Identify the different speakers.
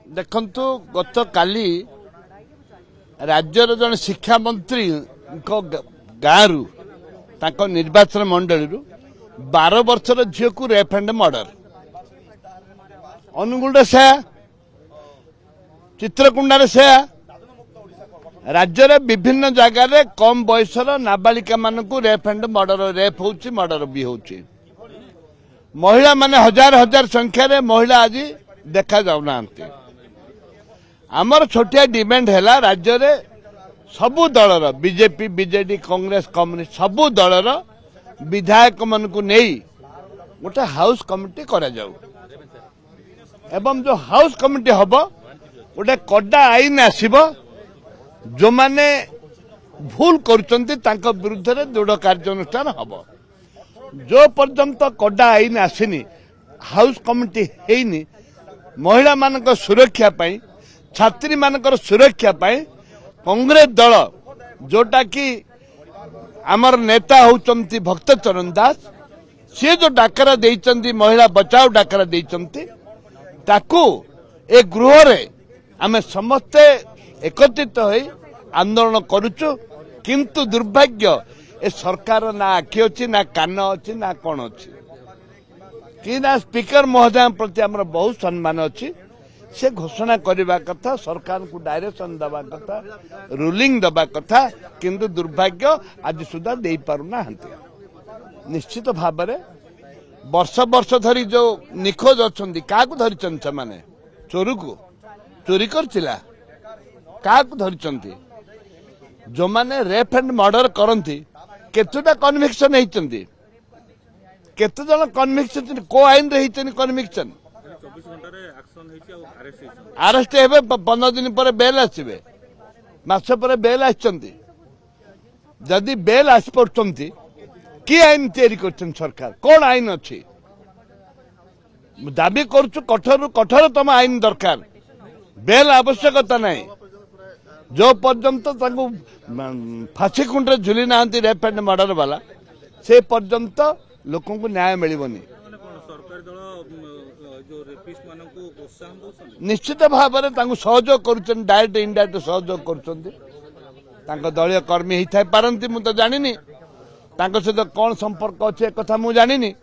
Speaker 1: देखंतु गत काली राज्यर जन शिक्षा मंत्री गाँव ताको निर्वाचन मंडली 12 वर्षर झील को रेप एंड मर्डर अनुगुल से चित्रकुंडार से राज्य विभिन्न जगार कम बयसर नाबालिका मानक रेप एंड रेप होची मर्डर भी होची महिला माने हजार हजार संख्यार महिला आज देखा जाऊना आमर छोटिया डिमांड है राज्य रे सबु दलर बीजेपी बीजेडी कांग्रेस कम्युनिस्ट सबु दलर विधायक मन को नहीं गोटे हाउस कमिटी करा जाऊ एवं जो हाउस कमिटी हम गोटे कड़ा आईन आसीबो जो माने भूल करुचंती तांको विरुद्ध रे दृढ़ कार्यानुष्ठान हम जो पर्यंत कड़ा आईन आसीनी हाउस कमिटी हेनी महिला मानक सुरक्षा पाई छात्री मानकर सुरक्षा पाई कांग्रेस दल जोटा कि आमर नेता होचंती भक्त चरण दास सी जो डाकरा देइचंती महिला बचाओ डाकरा देइचंती ताकू ए गृह रे आमे समस्ते एकत्रित होई आंदोलन करूचु किंतु दुर्भाग्य ए सरकार ना आखि अछि ना कान अछि ना कोन अछि कि ना स्पीकर महोदय प्रति हमर बहुत सम्मान अछि से घोषणा करने कथा सरकार को डायरेक्शन दबा कथा रूलिंग दबा कथा किंतु दुर्भाग्य आज सुधा दे पारुना निश्चित भाव में वर्ष वर्ष धरी जो निखोज अच्छा क्या धरी से माने चोर को चोरी करथिला क्या धरी जो माने रेप एंड मर्डर करती केतुटा कन्विक्शन होती केते जन कन्विक्शन को आईन रे कन्विक्शन आरेस्ट हे 15 दिन पर बेल आसवे मास पर बेल आदि बेल आसी पड़ती कि आईन तैयारी कर सरकार कौन आईन अच्छी दाबी करुचु कठोर कठोर तम आईन दरकार बेल आवश्यकता नहीं जो पर्यंत फांसी खुंटे झुली ना रेप एंड मर्डर वाला से पर्यंत लोक न्याय मिलनी निश्चित भाव में सहयोग कर डायरेक्ट इनडायरेक्ट सहयोग कर दलीय कर्मी होता पारती मुझे जानी सहित कौन संपर्क अच्छे एक कथा मुझे जानी